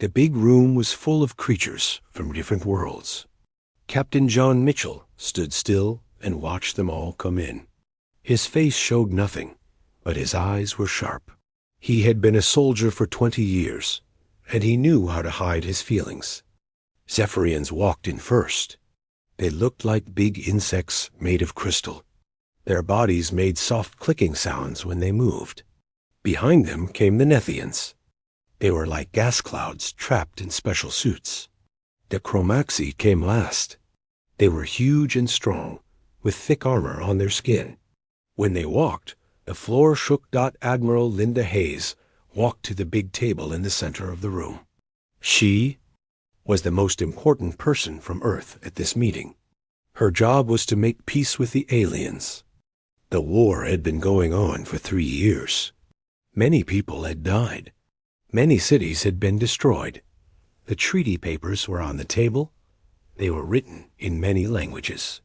The big room was full of creatures from different worlds. Captain John Mitchell stood still and watched them all come in. His face showed nothing, but his eyes were sharp. He had been a soldier for 20 years, and he knew how to hide his feelings. Zephyrians walked in first. They looked like big insects made of crystal. Their bodies made soft clicking sounds when they moved. Behind them came the Nethians. They were like gas clouds trapped in special suits. The Chromaxi came last. They were huge and strong, with thick armor on their skin. When they walked, the floor shook. Admiral Linda Hayes walked to the big table in the center of the room. She was the most important person from Earth at this meeting. Her job was to make peace with the aliens. The war had been going on for 3 years. Many people had died. Many cities had been destroyed. The treaty papers were on the table. They were written in many languages.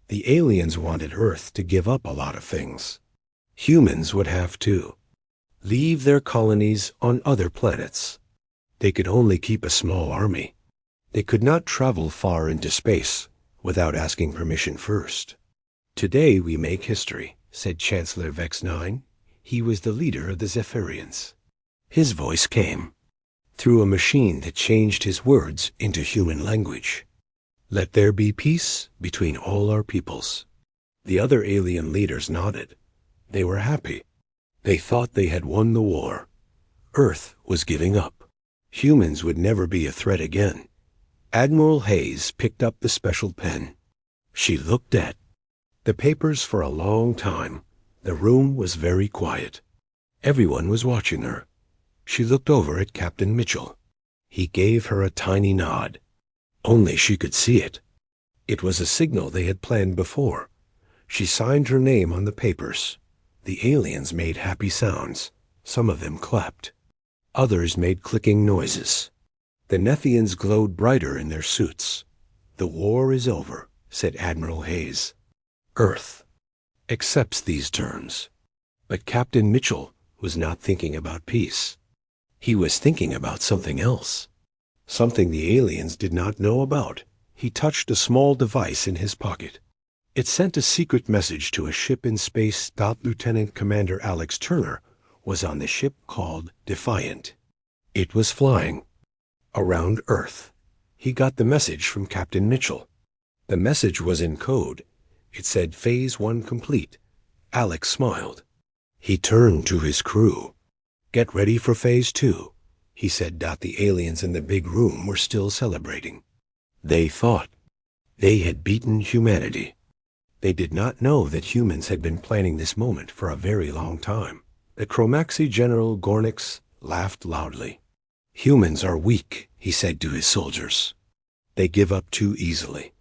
The aliens wanted Earth to give up a lot of things. Humans would have to leave their colonies on other planets. They could only keep a small army. They could not travel far into space without asking permission first. "Today we make history," said Chancellor Vex 9. He was the leader of the Zephyrians. His voice came through a machine that changed his words into human language. "Let there be peace between all our peoples." The other alien leaders nodded. They were happy. They thought they had won the war. Earth was giving up. Humans would never be a threat again. Admiral Hayes picked up the special pen. She looked at the papers for a long time. The room was very quiet. Everyone was watching her. She looked over at Captain Mitchell. He gave her a tiny nod. Only she could see it. It was a signal they had planned before. She signed her name on the papers. The aliens made happy sounds. Some of them clapped. Others made clicking noises. The Nethians glowed brighter in their suits. "The war is over," said Admiral Hayes. "Earth accepts these terms." But Captain Mitchell was not thinking about peace. He was thinking about something else. Something the aliens did not know about. He touched a small device in his pocket. It sent a secret message to a ship in space. Lieutenant Commander Alex Turner was on the ship called Defiant. It was flying around Earth. He got the message from Captain Mitchell. The message was in code. It said Phase 1 complete. Alex smiled. He turned to his crew. "Get ready for Phase 2, he said. The aliens in the big room were still celebrating. They thought they had beaten humanity. They did not know that humans had been planning this moment for a very long time. The Chromaxi General Gornix laughed loudly. "Humans are weak," he said to his soldiers. "They give up too easily.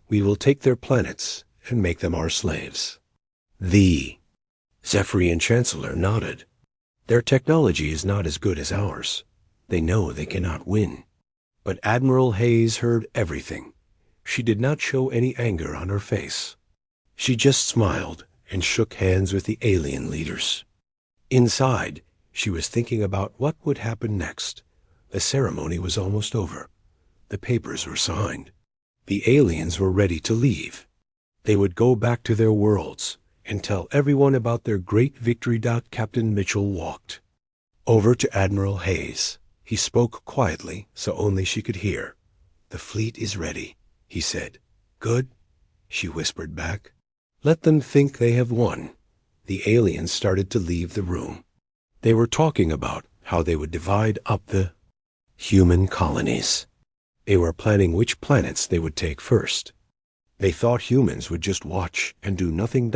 We will take their planets and make them our slaves." The Zephyrian Chancellor nodded. "Their technology is not as good as ours. They know they cannot win." But Admiral Hayes heard everything. She did not show any anger on her face. She just smiled and shook hands with the alien leaders. Inside, she was thinking about what would happen next. The ceremony was almost over. The papers were signed. The aliens were ready to leave. They would go back to their worlds and tell everyone about their great victory. Captain Mitchell walked over to Admiral Hayes. He spoke quietly so only she could hear. "The fleet is ready," he said. "Good," she whispered back. "Let them think they have won." The aliens started to leave the room. They were talking about how they would divide up the human colonies. They were planning which planets they would take first. They thought humans would just watch and do nothing.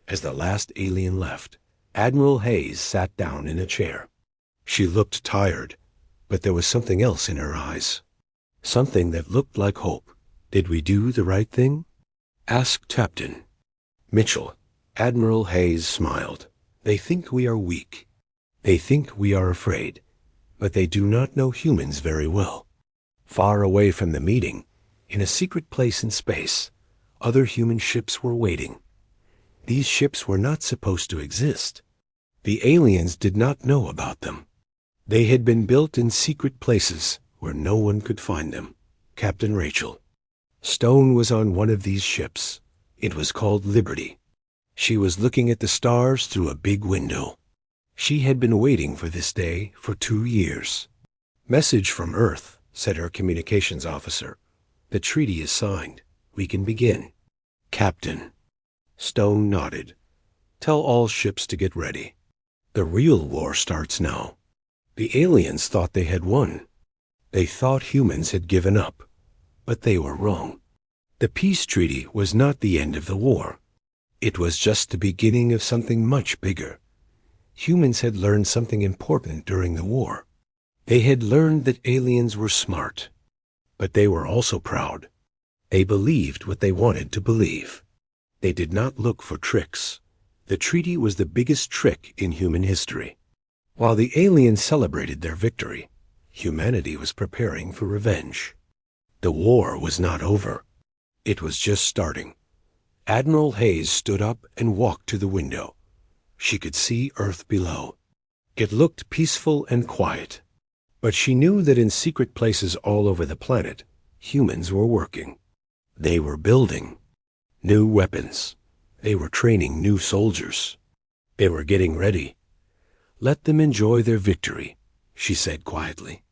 As the last alien left, Admiral Hayes sat down in a chair. She looked tired, but there was something else in her eyes. Something that looked like hope. "Did we do the right thing?" asked Captain Mitchell. Admiral Hayes smiled. "They think we are weak. They think we are afraid, but they do not know humans very well." Far away from the meeting, in a secret place in space, other human ships were waiting. These ships were not supposed to exist. The aliens did not know about them. They had been built in secret places where no one could find them. Captain Rachel Stone was on one of these ships. It was called Liberty. She was looking at the stars through a big window. She had been waiting for this day for 2 years. "Message from Earth," said her communications officer. "The treaty is signed. We can begin." "Captain." Stone nodded. "Tell all ships to get ready. The real war starts now." The aliens thought they had won. They thought humans had given up. But they were wrong. The peace treaty was not the end of the war. It was just the beginning of something much bigger. Humans had learned something important during the war. They had learned that aliens were smart. But they were also proud. They believed what they wanted to believe. They did not look for tricks. The treaty was the biggest trick in human history. While the aliens celebrated their victory, humanity was preparing for revenge. The war was not over. It was just starting. Admiral Hayes stood up and walked to the window. She could see Earth below. It looked peaceful and quiet. But she knew that in secret places all over the planet, humans were working. They were building new weapons. They were training new soldiers. They were getting ready. "Let them enjoy their victory," she said quietly.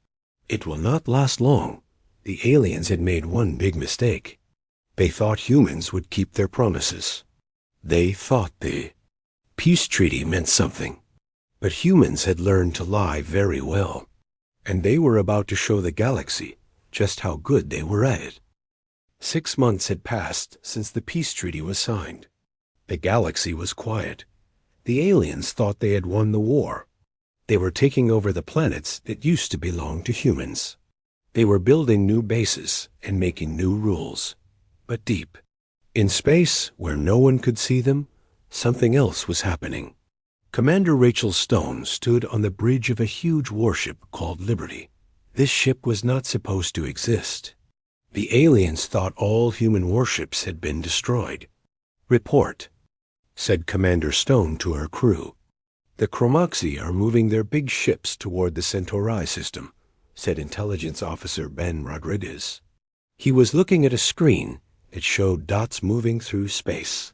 "It will not last long." The aliens had made one big mistake. They thought humans would keep their promises. They thought the peace treaty meant something. But humans had learned to lie very well. And they were about to show the galaxy just how good they were at it. 6 months had passed since the peace treaty was signed. The galaxy was quiet. The aliens thought they had won the war. They were taking over the planets that used to belong to humans. They were building new bases and making new rules. But deep, in space where no one could see them, something else was happening. Commander Rachel Stone stood on the bridge of a huge warship called Liberty. This ship was not supposed to exist. The aliens thought all human warships had been destroyed. "Report," said Commander Stone to her crew. "The Chromoxy are moving their big ships toward the Centauri system," said Intelligence Officer Ben Rodriguez. He was looking at a screen that showed dots moving through space.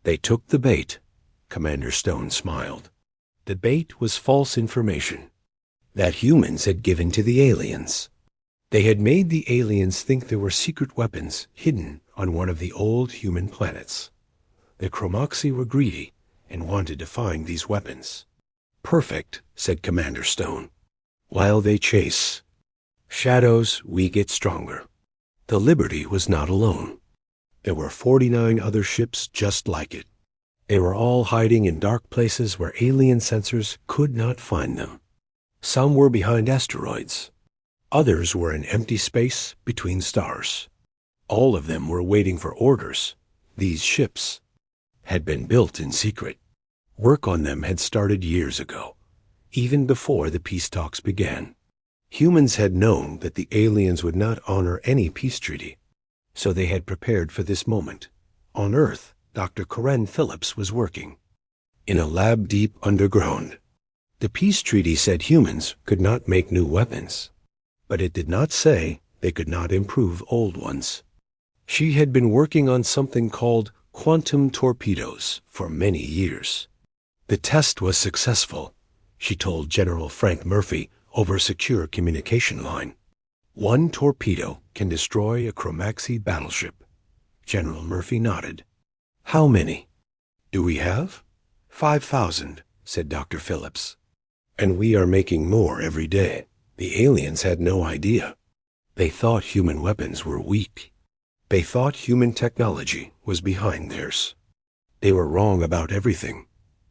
"They took the bait," Commander Stone smiled. The bait was false information that humans had given to the aliens. They had made the aliens think there were secret weapons hidden on one of the old human planets. The Chromoxy were greedy and wanted to find these weapons. "Perfect," said Commander Stone. "While they chase shadows, we get stronger." The Liberty was not alone. There were 49 other ships just like it. They were all hiding in dark places where alien sensors could not find them. Some were behind asteroids. Others were in empty space between stars. All of them were waiting for orders. These ships had been built in secret. Work on them had started years ago, even before the peace talks began. Humans had known that the aliens would not honor any peace treaty, so they had prepared for this moment. On Earth, Dr. Corinne Phillips was working in a lab deep underground. The peace treaty said humans could not make new weapons, but it did not say they could not improve old ones. She had been working on something called quantum torpedoes for many years. The test was successful, she told General Frank Murphy over a secure communication line. "One torpedo can destroy a Chromoxy battleship." General Murphy nodded. "How many do we have?" 5,000, said Dr. Phillips. "And we are making more every day." The aliens had no idea. They thought human weapons were weak. They thought human technology was behind theirs. They were wrong about everything.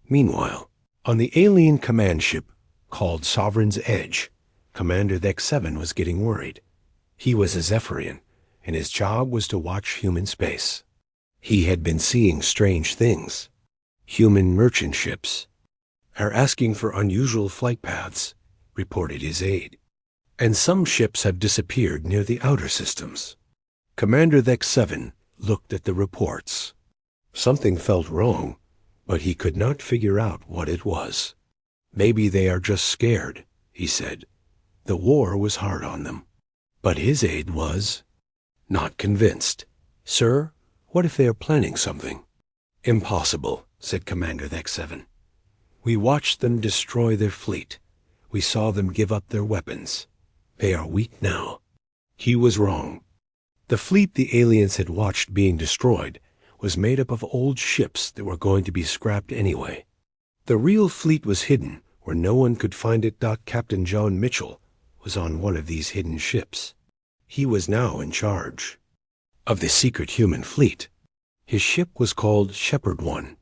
Meanwhile, on the alien command ship called Sovereign's Edge, Commander Thek-7 was getting worried. He was a Zephyrian, and his job was to watch human space. He had been seeing strange things. Human merchant ships are asking for unusual flight paths, reported his aide. And some ships have disappeared near the outer systems. Commander Thek-7 looked at the reports. Something felt wrong, but he could not figure out what it was. "Maybe they are just scared," he said. The war was hard on them. But his aide was not convinced. Sir, what if they are planning something? Impossible, said Commander X7. We watched them destroy their fleet. We saw them give up their weapons. They are weak now. He was wrong. The fleet the aliens had watched being destroyed was made up of old ships that were going to be scrapped anyway. The real fleet was hidden where no one could find it. Captain John Mitchell was on one of these hidden ships. He was now in charge of the secret human fleet. His ship was called Shepherd One.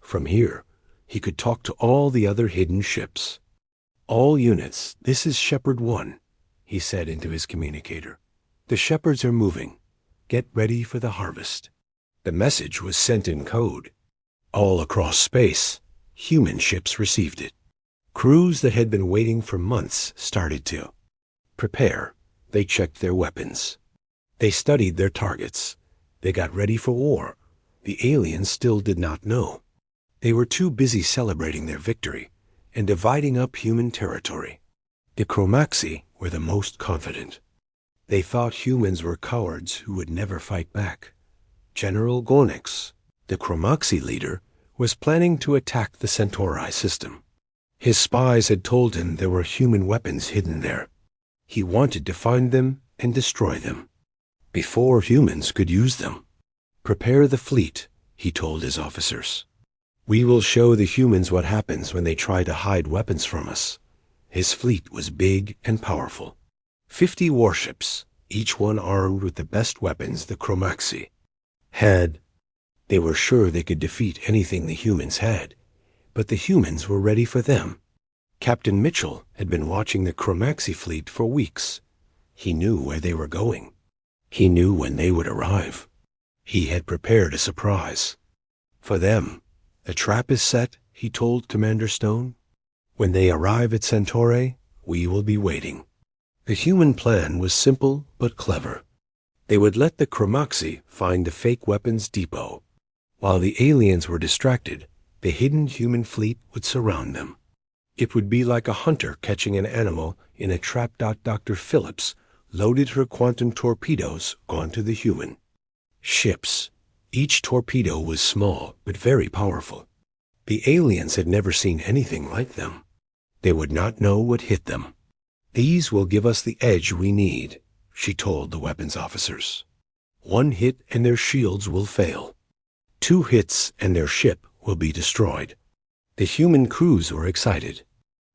From here, he could talk to all the other hidden ships. All units, this is Shepherd One, he said into his communicator. The shepherds are moving. Get ready for the harvest. The message was sent in code. All across space, human ships received it. Crews that had been waiting for months started to prepare. They checked their weapons. They studied their targets. They got ready for war. The aliens still did not know. They were too busy celebrating their victory and dividing up human territory. The Chromaxi were the most confident. They thought humans were cowards who would never fight back. General Gonix, the Chromaxi leader, was planning to attack the Centauri system. His spies had told him there were human weapons hidden there. He wanted to find them and destroy them before humans could use them. Prepare the fleet, he told his officers. We will show the humans what happens when they try to hide weapons from us. His fleet was big and powerful. 50 warships, each one armed with the best weapons the Chromaxi had. They were sure they could defeat anything the humans had, but the humans were ready for them. Captain Mitchell had been watching the Chromaxi fleet for weeks. He knew where they were going. He knew when they would arrive. He had prepared a surprise. For them, the trap is set, he told Commander Stone. When they arrive at Centauri, we will be waiting. The human plan was simple but clever. They would let the Chromaxi find the fake weapons depot. While the aliens were distracted, the hidden human fleet would surround them. It would be like a hunter catching an animal in a trap. Dr. Phillips loaded her quantum torpedoes onto the human ships. Each torpedo was small but very powerful. The aliens had never seen anything like them. They would not know what hit them. These will give us the edge we need, she told the weapons officers. 1 hit and their shields will fail. 2 hits and their ship will be destroyed. The human crews were excited.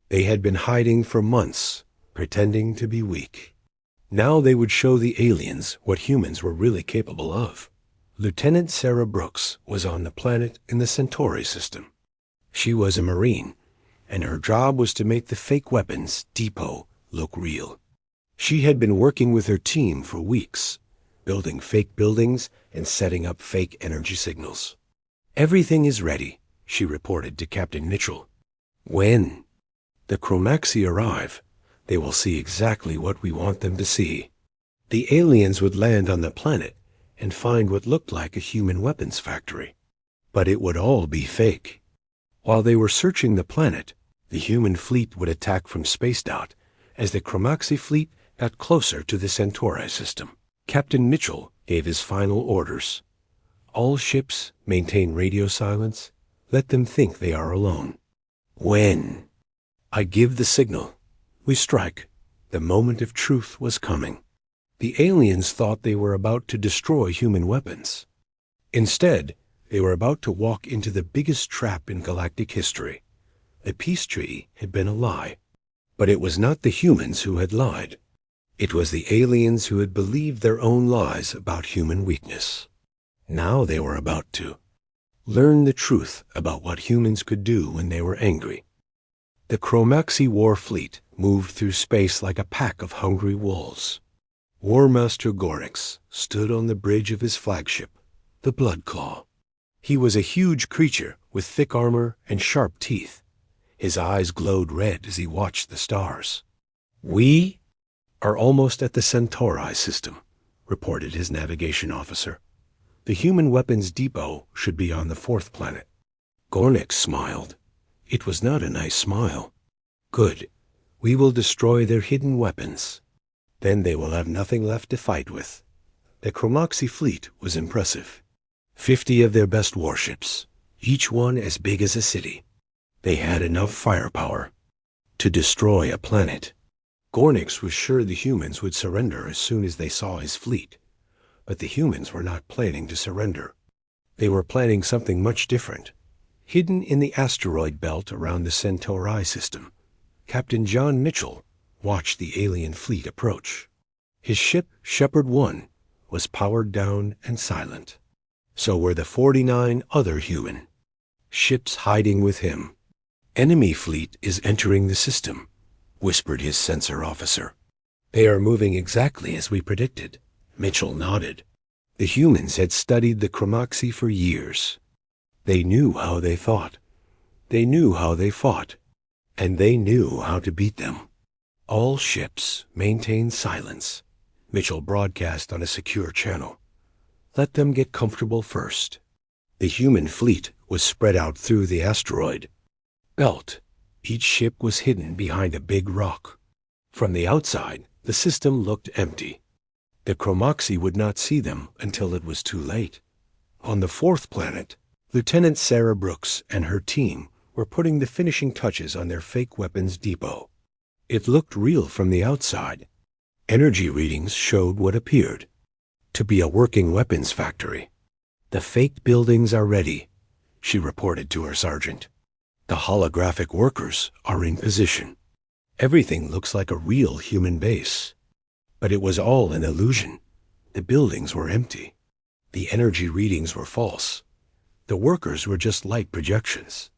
They had been hiding for months, pretending to be weak. Now they would show the aliens what humans were really capable of. Lieutenant Sarah Brooks was on the planet in the Centauri system. She was a Marine, and her job was to make the fake weapons depot look real. She had been working with her team for weeks, building fake buildings and setting up fake energy signals. Everything is ready, she reported to Captain Mitchell. When the Chromaxi arrive, they will see exactly what we want them to see. The aliens would land on the planet and find what looked like a human weapons factory. But it would all be fake. While they were searching the planet, the human fleet would attack from space out as the Chromaxi fleet got closer to the Centauri system. Captain Mitchell gave his final orders. All ships maintain radio silence. Let them think they are alone. When I give the signal, we strike. The moment of truth was coming. The aliens thought they were about to destroy human weapons. Instead, they were about to walk into the biggest trap in galactic history. The peace treaty had been a lie. But it was not the humans who had lied. It was the aliens who had believed their own lies about human weakness. Now they were about to learn the truth about what humans could do when they were angry. The Chromaxi war fleet moved through space like a pack of hungry wolves. War Master Gorix stood on the bridge of his flagship, the Blood Claw. He was a huge creature with thick armor and sharp teeth. His eyes glowed red as he watched the stars. We are almost at the Centauri system, reported his navigation officer. The human weapons depot should be on the 4th planet. Gornix smiled. It was not a nice smile. Good. We will destroy their hidden weapons. Then they will have nothing left to fight with. The Chromoxy fleet was impressive. 50 of their best warships, each one as big as a city. They had enough firepower to destroy a planet. Gornix was sure the humans would surrender as soon as they saw his fleet. But the humans were not planning to surrender. They were planning something much different. Hidden in the asteroid belt around the Centauri system, Captain John Mitchell watched the alien fleet approach. His ship, Shepherd 1, was powered down and silent. So were the 49 other human ships hiding with him. "Enemy fleet is entering the system," whispered his sensor officer. "They are moving exactly as we predicted." Mitchell nodded. The humans had studied the Chromoxy for years. They knew how they thought. They knew how they fought. And they knew how to beat them. "All ships maintain silence," Mitchell broadcast on a secure channel. "Let them get comfortable first." The human fleet was spread out through the asteroid belt. Each ship was hidden behind a big rock. From the outside, the system looked empty. The Chromoxy would not see them until it was too late. On the 4th planet, Lieutenant Sarah Brooks and her team were putting the finishing touches on their fake weapons depot. It looked real from the outside. Energy readings showed what appeared to be a working weapons factory. "The fake buildings are ready," she reported to her sergeant. "The holographic workers are in position. Everything looks like a real human base." But it was all an illusion. The buildings were empty. The energy readings were false. The workers were just light projections.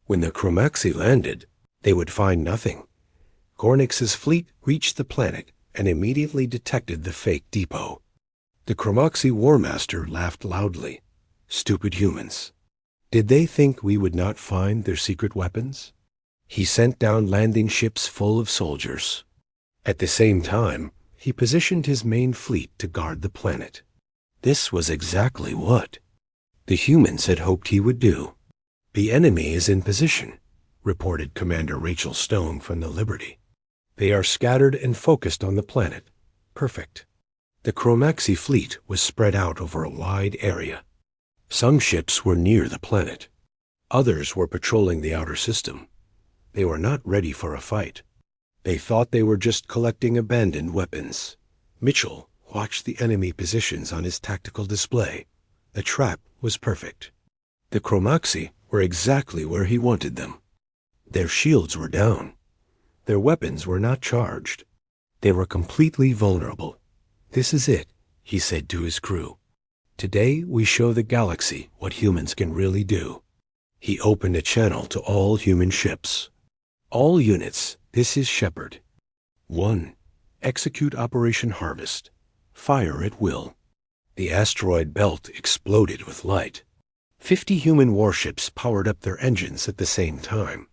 When the Chromoxy landed, they would find nothing. Gornix's fleet reached the planet and immediately detected the fake depot. The Chromoxy War Master laughed loudly. Stupid humans. Did they think we would not find their secret weapons? He sent down landing ships full of soldiers. At the same time, he positioned his main fleet to guard the planet. This was exactly what the humans had hoped he would do. "The enemy is in position," reported Commander Rachel Stone from the Liberty. "They are scattered and focused on the planet. Perfect." The Chromoxy fleet was spread out over a wide area. Some ships were near the planet. Others were patrolling the outer system. They were not ready for a fight. They thought they were just collecting abandoned weapons. Mitchell watched the enemy positions on his tactical display. The trap was perfect. The Chromoxy were exactly where he wanted them. Their shields were down. Their weapons were not charged. They were completely vulnerable. "This is it," he said to his crew. "Today we show the galaxy what humans can really do." He opened a channel to all human ships. "All units, this is Shepherd 1. Execute Operation Harvest. Fire at will." The asteroid belt exploded with light. 50 human warships powered up their engines at the same time.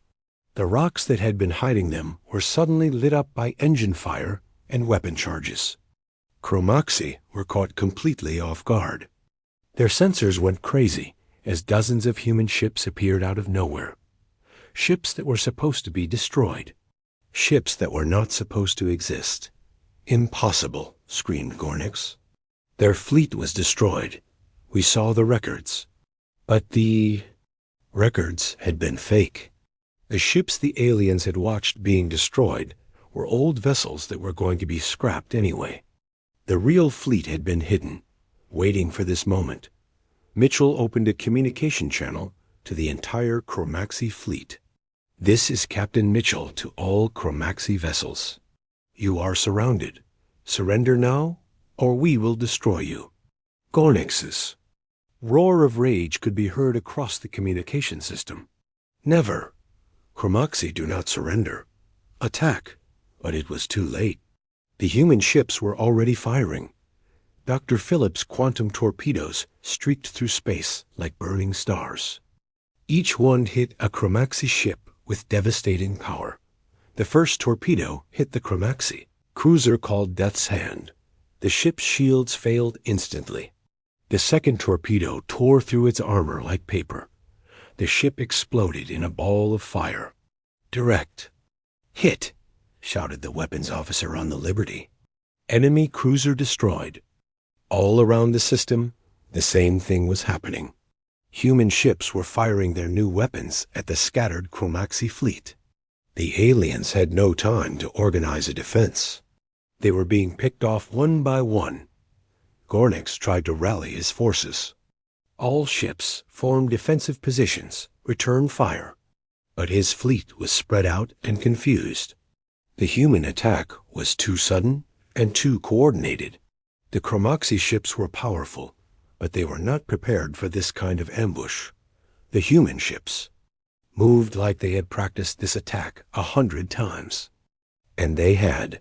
The rocks that had been hiding them were suddenly lit up by engine fire and weapon charges. Chromoxy were caught completely off guard. Their sensors went crazy as dozens of human ships appeared out of nowhere. Ships that were supposed to be destroyed. Ships that were not supposed to exist. "Impossible," screamed Gornix. "Their fleet was destroyed. We saw the records." But the records had been fake. The ships the aliens had watched being destroyed were old vessels that were going to be scrapped anyway. The real fleet had been hidden, waiting for this moment. Mitchell opened a communication channel to the entire Chromoxy fleet. "This is Captain Mitchell to all Chromoxy vessels. You are surrounded. Surrender now, or we will destroy you." Gornix's roar of rage could be heard across the communication system. "Never. Chromoxy do not surrender. Attack." But it was too late. The human ships were already firing. Dr. Phillips' quantum torpedoes streaked through space like burning stars. Each one hit a Chromoxy ship with devastating power. The first torpedo hit the Chromoxy cruiser called Death's Hand. The ship's shields failed instantly. The second torpedo tore through its armor like paper. The ship exploded in a ball of fire. Direct hit. shouted the weapons officer on the Liberty. Enemy cruiser destroyed. All around the system, the same thing was happening. Human ships were firing their new weapons at the scattered Chromaxi fleet. The aliens had no time to organize a defense. They were being picked off one by one. Gornix tried to rally his forces. All ships formed defensive positions, returned fire. But his fleet was spread out and confused. The human attack was too sudden and too coordinated. The Chromaxi ships were powerful, but they were not prepared for this kind of ambush. The human ships moved like they had practiced this attack 100 times. And they had.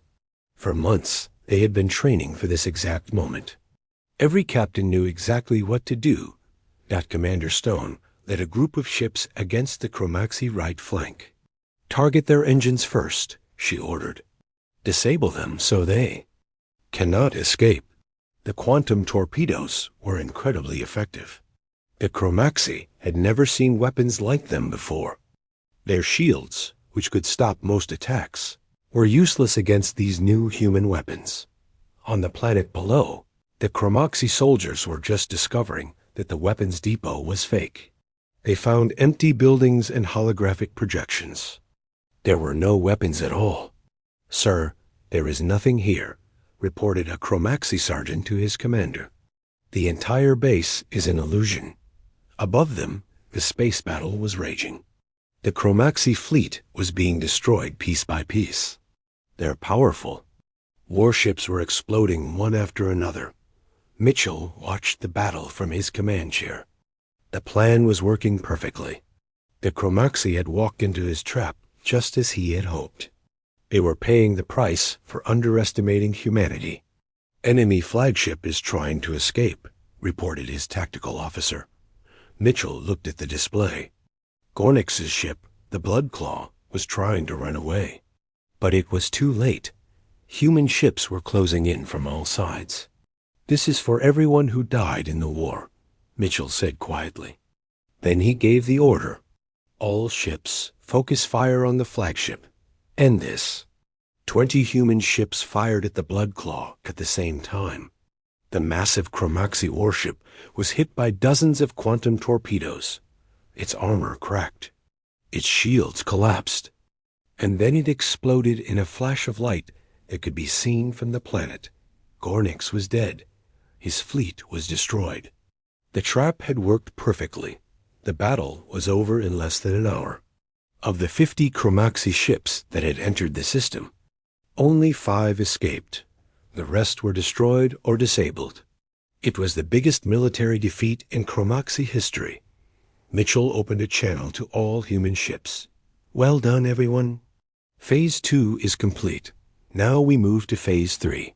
For months, they had been training for this exact moment. Every captain knew exactly what to do. Commander Stone led a group of ships against the Chromaxi right flank. Target their engines first, she ordered. Disable them so they cannot escape. The quantum torpedoes were incredibly effective. The Chromaxi had never seen weapons like them before. Their shields, which could stop most attacks, were useless against these new human weapons. On the planet below, the Chromaxi soldiers were just discovering that the weapons depot was fake. They found empty buildings and holographic projections. There were no weapons at all. "Sir, there is nothing here," reported a Chromaxi sergeant to his commander. "The entire base is an illusion." Above them, the space battle was raging. The Chromaxi fleet was being destroyed piece by piece. They're powerful. Warships were exploding one after another. Mitchell watched the battle from his command chair. The plan was working perfectly. The Chromaxi had walked into his trap just as he had hoped. They were paying the price for underestimating humanity. "Enemy flagship is trying to escape," reported his tactical officer. Mitchell looked at the display. Gornix's ship, the Bloodclaw, was trying to run away. But it was too late. Human ships were closing in from all sides. "This is for everyone who died in the war," Mitchell said quietly. Then he gave the order. "All ships, focus fire on the flagship. End this." 20 human ships fired at the Bloodclaw at the same time. The massive Chromaxi warship was hit by dozens of quantum torpedoes. Its armor cracked. Its shields collapsed. And then it exploded in a flash of light that could be seen from the planet. Gornix was dead. His fleet was destroyed. The trap had worked perfectly. The battle was over in less than an hour. Of the 50 Chromaxi ships that had entered the system, only 5 escaped. The rest were destroyed or disabled. It was the biggest military defeat in Chromaxi history. Mitchell opened a channel to all human ships. "Well done, everyone. Phase 2 is complete. Now we move to Phase 3.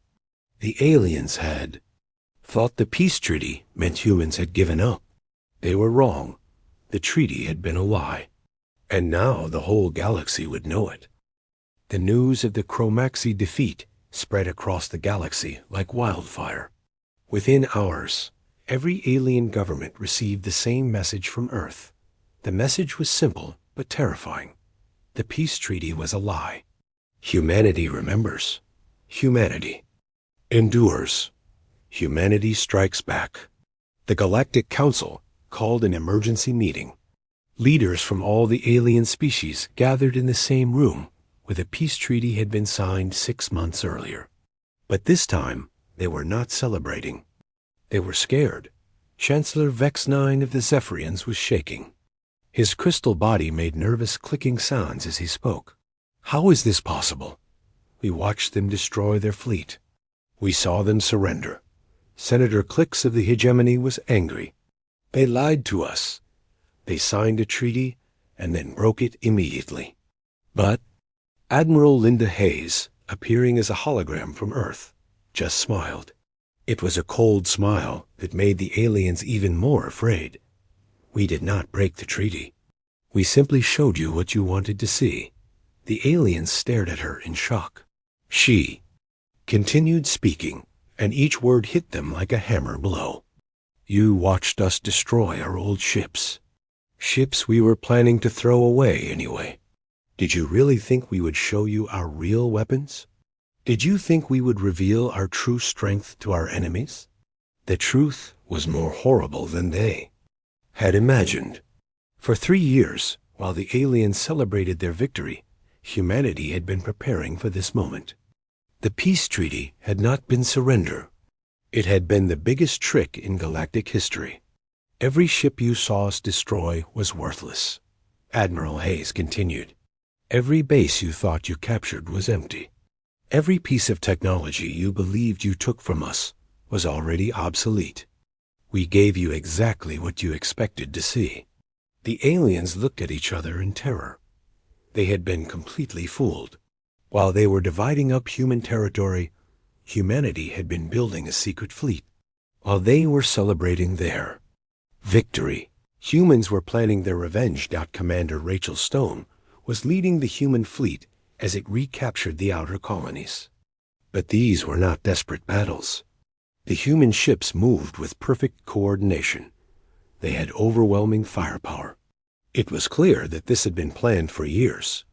The aliens had thought the peace treaty meant humans had given up. They were wrong. The treaty had been a lie. And now the whole galaxy would know it." The news of the Chromaxi defeat spread across the galaxy like wildfire. Within hours, every alien government received the same message from Earth. The message was simple but terrifying. The peace treaty was a lie. Humanity remembers. Humanity endures. Humanity strikes back. The Galactic Council called an emergency meeting. Leaders from all the alien species gathered in the same room where the peace treaty had been signed 6 months earlier. But this time, they were not celebrating. They were scared. Chancellor Vex 9 of the Zephyrians was shaking. His crystal body made nervous clicking sounds as he spoke. "How is this possible? We watched them destroy their fleet. We saw them surrender. Senator Clix of the Hegemony was angry. They lied to us. They signed a treaty and then broke it immediately." But Admiral Linda Hayes, appearing as a hologram from Earth, just smiled. It was a cold smile that made the aliens even more afraid. "We did not break the treaty. We simply showed you what you wanted to see." The aliens stared at her in shock. She continued speaking, and each word hit them like a hammer blow. "You watched us destroy our old ships. Ships we were planning to throw away anyway. Did you really think we would show you our real weapons? Did you think we would reveal our true strength to our enemies? The truth was more horrible than they had imagined. For 3 years, while the aliens celebrated their victory, humanity had been preparing for this moment. The peace treaty had not been surrender. It had been the biggest trick in galactic history. Every ship you saw us destroy was worthless. Admiral Hayes continued. Every base you thought you captured was empty. Every piece of technology you believed you took from us was already obsolete. We gave you exactly what you expected to see. The aliens looked at each other in terror. They had been completely fooled. While they were dividing up human territory, humanity had been building a secret fleet. While they were celebrating their victory, humans were planning their revenge. Commander Rachel Stone was leading the human fleet as it recaptured the outer colonies. But these were not desperate battles. The human ships moved with perfect coordination. They had overwhelming firepower. It was clear that this had been planned for years.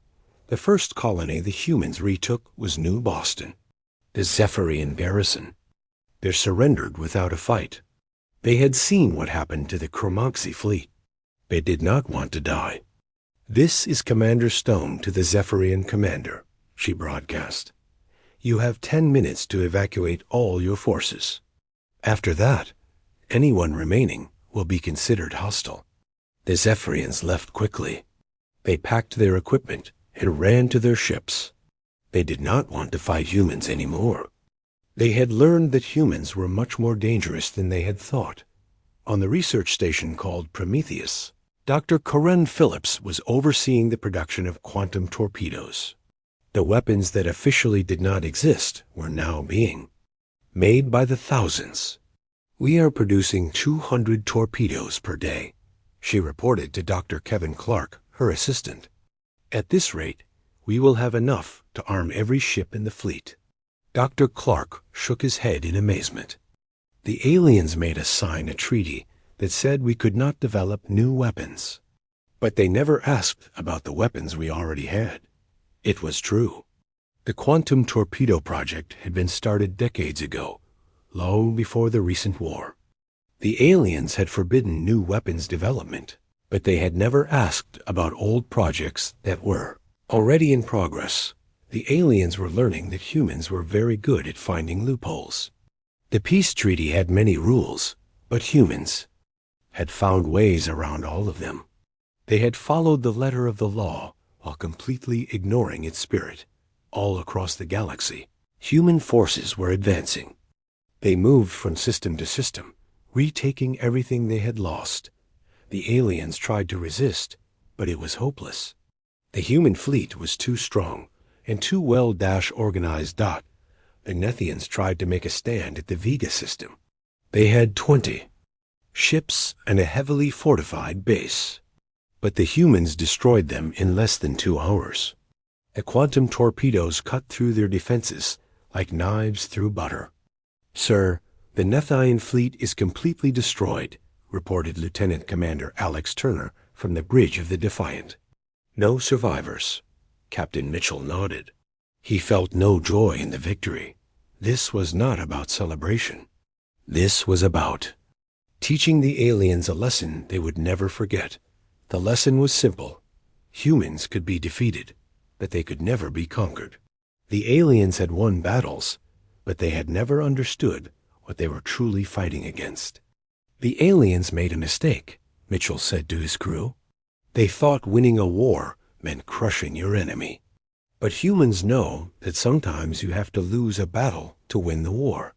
The first colony the humans retook was New Boston, the Zephyrian garrison. They surrendered without a fight. They had seen what happened to the Chromoxy fleet. They did not want to die. This is Commander Stone to the Zephyrian commander, she broadcast. You have 10 minutes to evacuate all your forces. After that, anyone remaining will be considered hostile. The Zephyrians left quickly. They packed their equipment and ran to their ships. They did not want to fight humans anymore. They had learned that humans were much more dangerous than they had thought. On the research station called Prometheus, Dr. Corinne Phillips was overseeing the production of quantum torpedoes. The weapons that officially did not exist were now being made by the thousands. We are producing 200 torpedoes per day, she reported to Dr. Kevin Clark, her assistant. At this rate, we will have enough to arm every ship in the fleet. Dr. Clark shook his head in amazement. The aliens made us sign a treaty that said we could not develop new weapons. But they never asked about the weapons we already had. It was true. The quantum torpedo project had been started decades ago, long before the recent war. The aliens had forbidden new weapons development, but they had never asked about old projects that were already in progress. The aliens were learning that humans were very good at finding loopholes. The peace treaty had many rules, but humans had found ways around all of them. They had followed the letter of the law while completely ignoring its spirit. All across the galaxy, human forces were advancing. They moved from system to system, retaking everything they had lost. The aliens tried to resist, but it was hopeless. The human fleet was too strong and too well-organized. The Nethians tried to make a stand at the Vega system. They had 20 ships and a heavily fortified base, but the humans destroyed them in less than 2 hours. The quantum torpedoes cut through their defenses like knives through butter. Sir, the Nethian fleet is completely destroyed, reported Lieutenant Commander Alex Turner from the bridge of the Defiant. No survivors. Captain Mitchell nodded. He felt no joy in the victory. This was not about celebration. This was about teaching the aliens a lesson they would never forget. The lesson was simple. Humans could be defeated, but they could never be conquered. The aliens had won battles, but they had never understood what they were truly fighting against. The aliens made a mistake, Mitchell said to his crew. They thought winning a war meant crushing your enemy. But humans know that sometimes you have to lose a battle to win the war.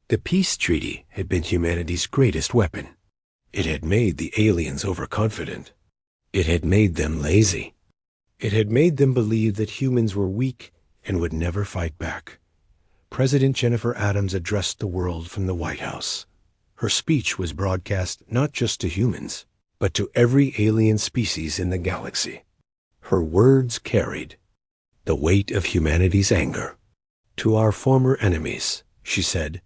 The peace treaty had been humanity's greatest weapon. It had made the aliens overconfident. It had made them lazy. It had made them believe that humans were weak and would never fight back. President Jennifer Adams addressed the world from the White House. Her speech was broadcast not just to humans, but to every alien species in the galaxy. Her words carried the weight of humanity's anger. To our former enemies, she said,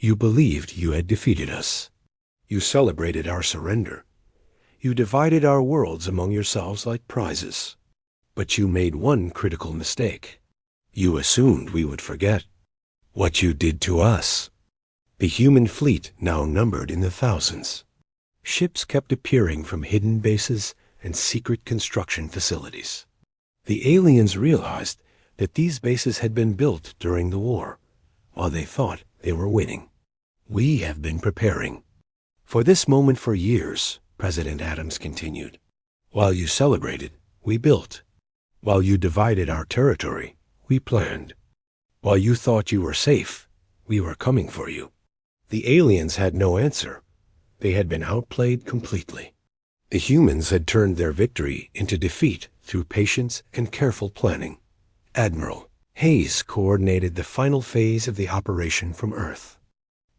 you believed you had defeated us. You celebrated our surrender. You divided our worlds among yourselves like prizes. But you made one critical mistake. You assumed we would forget what you did to us. The human fleet now numbered in the thousands. Ships kept appearing from hidden bases and secret construction facilities. The aliens realized that these bases had been built during the war, while they thought they were winning. We have been preparing for this moment for years, President Adams continued. While you celebrated, we built. While you divided our territory, we planned. While you thought you were safe, we were coming for you. The aliens had no answer. They had been outplayed completely. The humans had turned their victory into defeat through patience and careful planning. Admiral Hayes coordinated the final phase of the operation from Earth.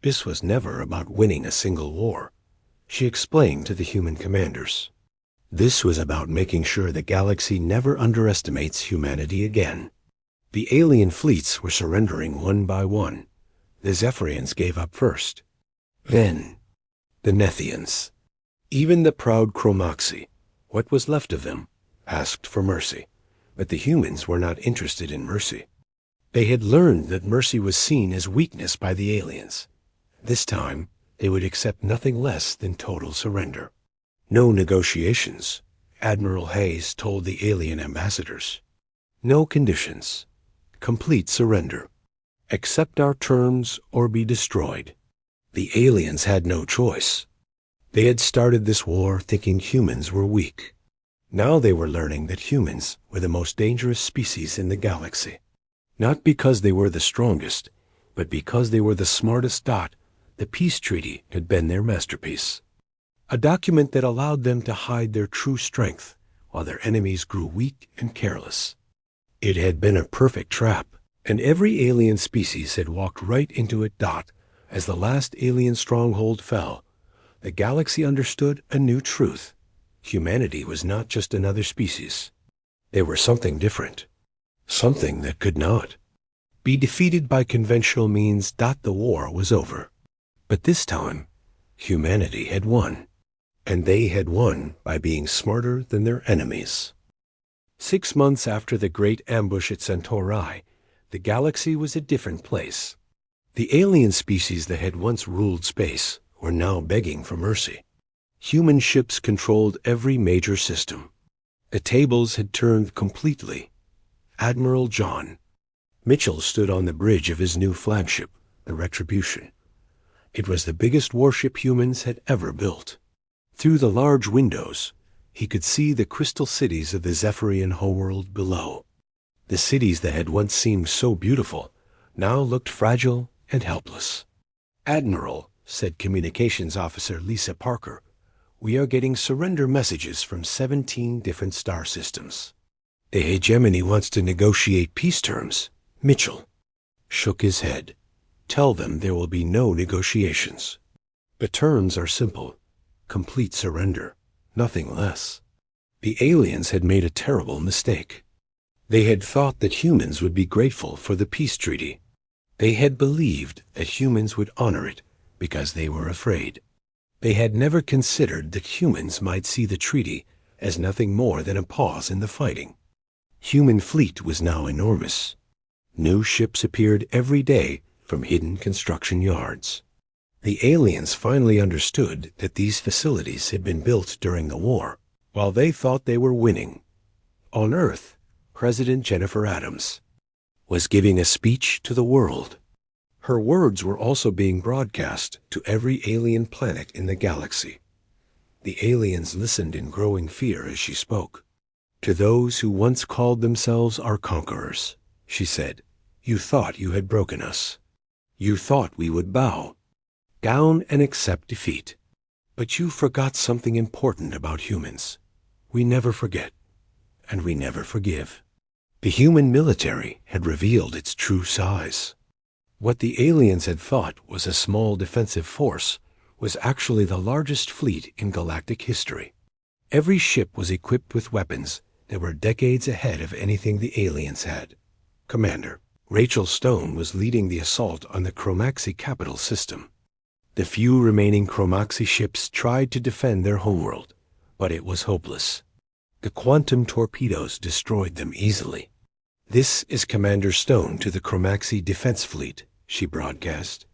This was never about winning a single war, she explained to the human commanders. This was about making sure the galaxy never underestimates humanity again. The alien fleets were surrendering one by one. The Zephyrians gave up first. Then, the Nethians. Even the proud Chromoxy, what was left of them, asked for mercy. But the humans were not interested in mercy. They had learned that mercy was seen as weakness by the aliens. This time, they would accept nothing less than total surrender. No negotiations, Admiral Hayes told the alien ambassadors. No conditions. Complete surrender. Accept our terms or be destroyed. The aliens had no choice. They had started this war thinking humans were weak. Now they were learning that humans were the most dangerous species in the galaxy. Not because they were the strongest, but because they were the smartest. The peace treaty had been their masterpiece. A document that allowed them to hide their true strength while their enemies grew weak and careless. It had been a perfect trap, and every alien species had walked right into it. As the last alien stronghold fell, the galaxy understood a new truth. Humanity was not just another species. They were something different. Something that could not be defeated by conventional means. The war was over. But this time, humanity had won. And they had won by being smarter than their enemies. 6 months after the great ambush at Centauri, the galaxy was a different place. The alien species that had once ruled space were now begging for mercy. Human ships controlled every major system. The tables had turned completely. Admiral John Mitchell stood on the bridge of his new flagship, the Retribution. It was the biggest warship humans had ever built. Through the large windows, he could see the crystal cities of the Zephyrian homeworld below. The cities that had once seemed so beautiful now looked fragile and helpless. Admiral, said Communications Officer Lisa Parker, we are getting surrender messages from 17 different star systems. The hegemony wants to negotiate peace terms. Mitchell shook his head. Tell them there will be no negotiations. The terms are simple. Complete surrender. Nothing less. The aliens had made a terrible mistake. They had thought that humans would be grateful for the peace treaty. They had believed that humans would honor it because they were afraid. They had never considered that humans might see the treaty as nothing more than a pause in the fighting. Human fleet was now enormous. New ships appeared every day from hidden construction yards. The aliens finally understood that these facilities had been built during the war, while they thought they were winning. On Earth, President Jennifer Adams was giving a speech to the world. Her words were also being broadcast to every alien planet in the galaxy. The aliens listened in growing fear as she spoke. To those who once called themselves our conquerors, she said, you thought you had broken us. You thought we would bow down and accept defeat. But you forgot something important about humans. We never forget, and we never forgive. The human military had revealed its true size. What the aliens had thought was a small defensive force was actually the largest fleet in galactic history. Every ship was equipped with weapons that were decades ahead of anything the aliens had. Commander Rachel Stone was leading the assault on the Chromoxy capital system. The few remaining Chromoxy ships tried to defend their homeworld, but it was hopeless. The quantum torpedoes destroyed them easily. "This is Commander Stone to the Chromaxi Defense Fleet," she broadcast.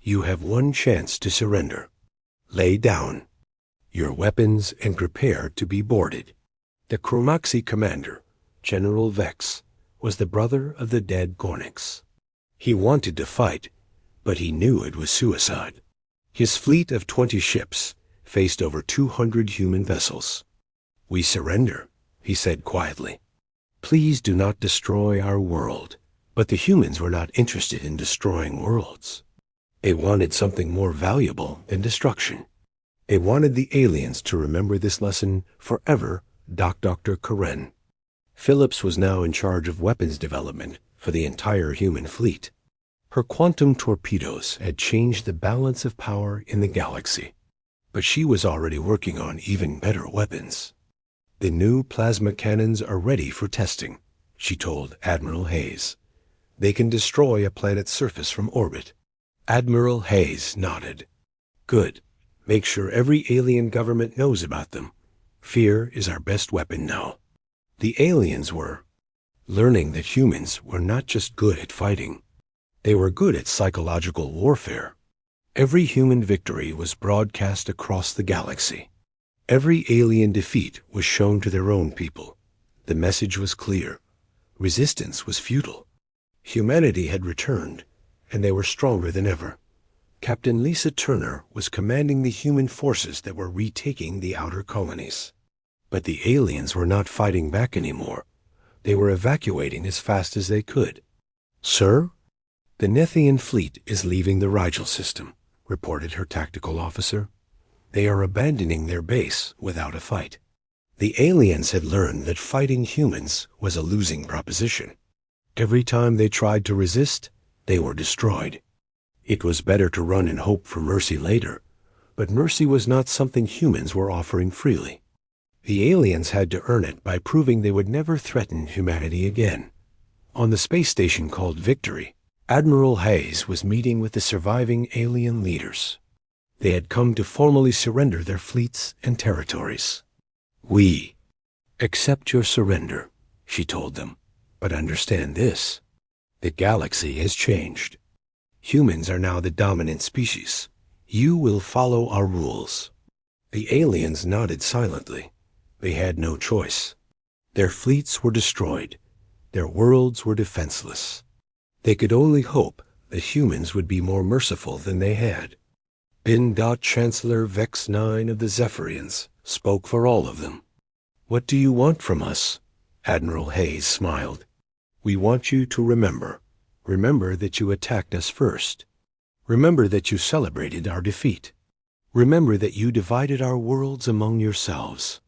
"You have one chance to surrender. Lay down your weapons and prepare to be boarded." The Chromaxi commander, General Vex, was the brother of the dead Gornix. He wanted to fight, but he knew it was suicide. His fleet of 20 ships faced over 200 human vessels. "We surrender," he said quietly. "Please do not destroy our world." But the humans were not interested in destroying worlds. They wanted something more valuable than destruction. They wanted the aliens to remember this lesson forever. Dr. Karen Phillips was now in charge of weapons development for the entire human fleet. Her quantum torpedoes had changed the balance of power in the galaxy, but she was already working on even better weapons. "The new plasma cannons are ready for testing," she told Admiral Hayes. "They can destroy a planet's surface from orbit." Admiral Hayes nodded. "Good. Make sure every alien government knows about them. Fear is our best weapon now." The aliens were learning that humans were not just good at fighting. They were good at psychological warfare. Every human victory was broadcast across the galaxy. Every alien defeat was shown to their own people. The message was clear. Resistance was futile. Humanity had returned, and they were stronger than ever. Captain Lisa Turner was commanding the human forces that were retaking the outer colonies. But the aliens were not fighting back anymore. They were evacuating as fast as they could. "Sir, the Nethian fleet is leaving the Rigel system," reported her tactical officer. "They are abandoning their base without a fight." The aliens had learned that fighting humans was a losing proposition. Every time they tried to resist, they were destroyed. It was better to run and hope for mercy later, but mercy was not something humans were offering freely. The aliens had to earn it by proving they would never threaten humanity again. On the space station called Victory, Admiral Hayes was meeting with the surviving alien leaders. They had come to formally surrender their fleets and territories. "We accept your surrender," she told them, "but understand this. The galaxy has changed. Humans are now the dominant species. You will follow our rules." The aliens nodded silently. They had no choice. Their fleets were destroyed. Their worlds were defenseless. They could only hope that humans would be more merciful than they had. Chancellor Vex 9 of the Zephyrians spoke for all of them. "What do you want from us?" Admiral Hayes smiled. "We want you to remember. Remember that you attacked us first. Remember that you celebrated our defeat. Remember that you divided our worlds among yourselves.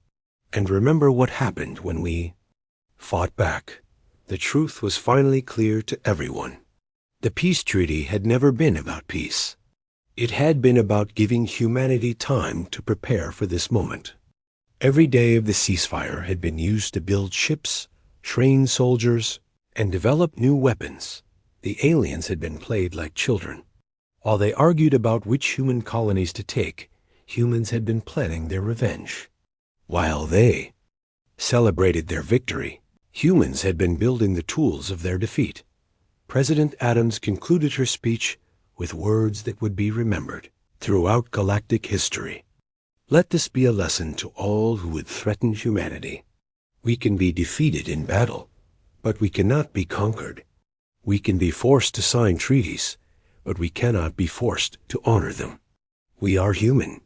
And remember what happened when we fought back." The truth was finally clear to everyone. The peace treaty had never been about peace. It had been about giving humanity time to prepare for this moment. Every day of the ceasefire had been used to build ships, train soldiers, and develop new weapons. The aliens had been played like children. While they argued about which human colonies to take, humans had been planning their revenge. While they celebrated their victory, humans had been building the tools of their defeat. President Adams concluded her speech with words that would be remembered throughout galactic history. "Let this be a lesson to all who would threaten humanity. We can be defeated in battle, but we cannot be conquered. We can be forced to sign treaties, but we cannot be forced to honor them. We are human.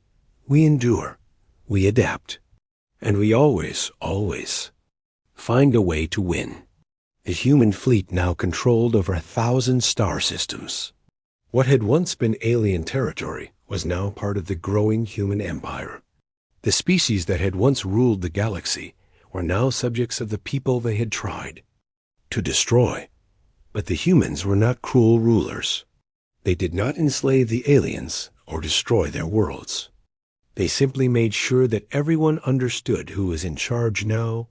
We endure. We adapt. And we always find a way to win." The human fleet now controlled over 1,000 star systems. What had once been alien territory was now part of the growing human empire. The species that had once ruled the galaxy were now subjects of the people they had tried to destroy. But the humans were not cruel rulers. They did not enslave the aliens or destroy their worlds. They simply made sure that everyone understood who was in charge now.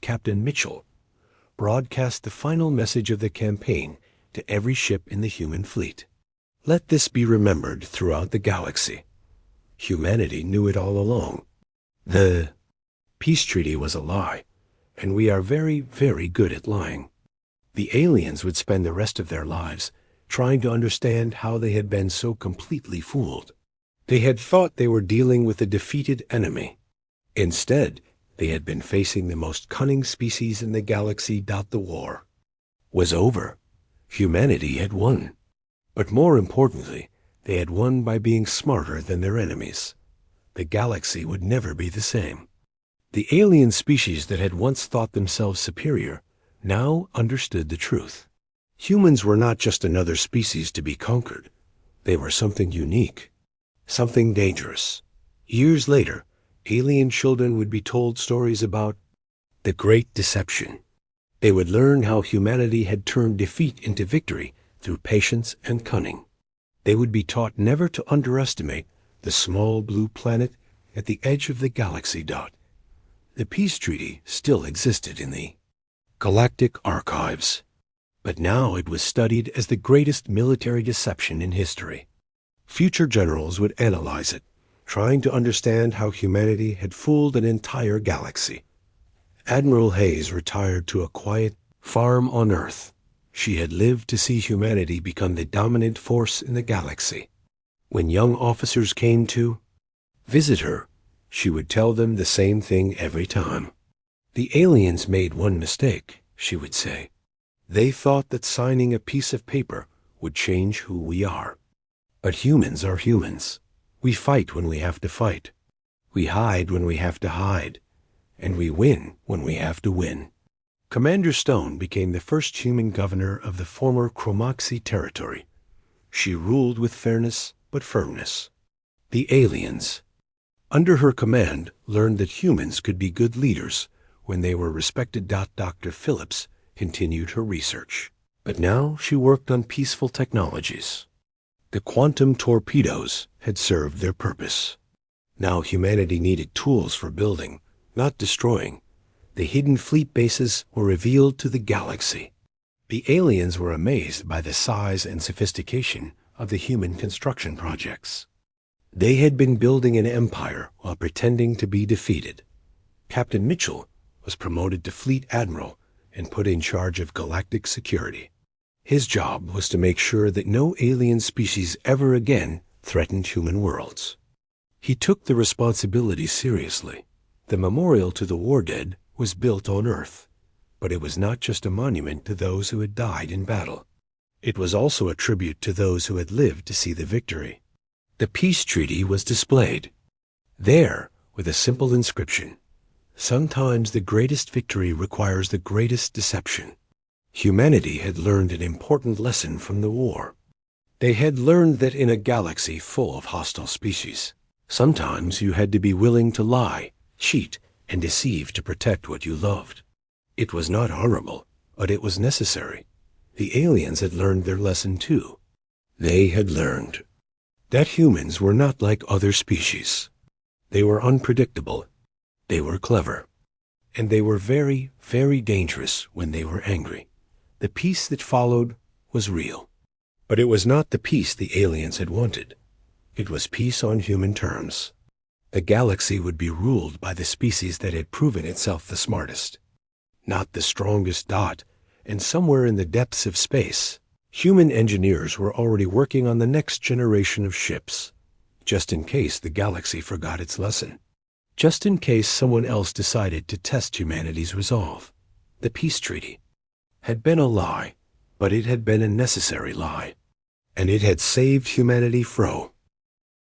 Captain Mitchell broadcast the final message of the campaign to every ship in the human fleet. Let this be remembered throughout the galaxy. Humanity knew it all along. The Peace treaty was a lie, and we are very, very good at lying. The aliens would spend the rest of their lives trying to understand how they had been so completely fooled. They had thought they were dealing with a defeated enemy. Instead, they had been facing the most cunning species in the galaxy. The war was over. Humanity had won. But more importantly, they had won by being smarter than their enemies. The galaxy would never be the same. The alien species that had once thought themselves superior now understood the truth. Humans were not just another species to be conquered. They were something unique, something dangerous. Years later, alien children would be told stories about the Great Deception. They would learn how humanity had turned defeat into victory through patience and cunning. They would be taught never to underestimate the small blue planet at the edge of the galaxy. The peace treaty still existed in the Galactic archives, but now it was studied as the greatest military deception in history. Future generals would analyze it, trying to understand how humanity had fooled an entire galaxy. Admiral Hayes retired to a quiet farm on Earth. She had lived to see humanity become the dominant force in the galaxy. When young officers came to visit her, she would tell them the same thing every time. The aliens made one mistake, she would say. They thought that signing a piece of paper would change who we are. But humans are humans. We fight when we have to fight. We hide when we have to hide. And we win when we have to win. Commander Stone became the first human governor of the former Chromoxy territory. She ruled with fairness but firmness. The aliens, under her command, learned that humans could be good leaders when they were respected. Dr. Phillips continued her research. But now she worked on peaceful technologies. The quantum torpedoes had served their purpose. Now humanity needed tools for building, not destroying. The hidden fleet bases were revealed to the galaxy. The aliens were amazed by the size and sophistication of the human construction projects. They had been building an empire while pretending to be defeated. Captain Mitchell was promoted to Fleet Admiral and put in charge of galactic security. His job was to make sure that no alien species ever again threatened human worlds. He took the responsibility seriously. The memorial to the war dead was built on Earth, but it was not just a monument to those who had died in battle. It was also a tribute to those who had lived to see the victory. The peace treaty was displayed there with a simple inscription. Sometimes the greatest victory requires the greatest deception. Humanity had learned an important lesson from the war. They had learned that in a galaxy full of hostile species, sometimes you had to be willing to lie, cheat, and deceive to protect what you loved. It was not horrible, but it was necessary. The aliens had learned their lesson too. They had learned that humans were not like other species. They were unpredictable. They were clever. And they were very, very dangerous when they were angry. The peace that followed was real. But it was not the peace the aliens had wanted. It was peace on human terms. The galaxy would be ruled by the species that had proven itself the smartest, not the strongest. And somewhere in the depths of space, human engineers were already working on the next generation of ships, just in case the galaxy forgot its lesson. Just in case someone else decided to test humanity's resolve. The peace treaty had been a lie, but it had been a necessary lie, and it had saved humanity from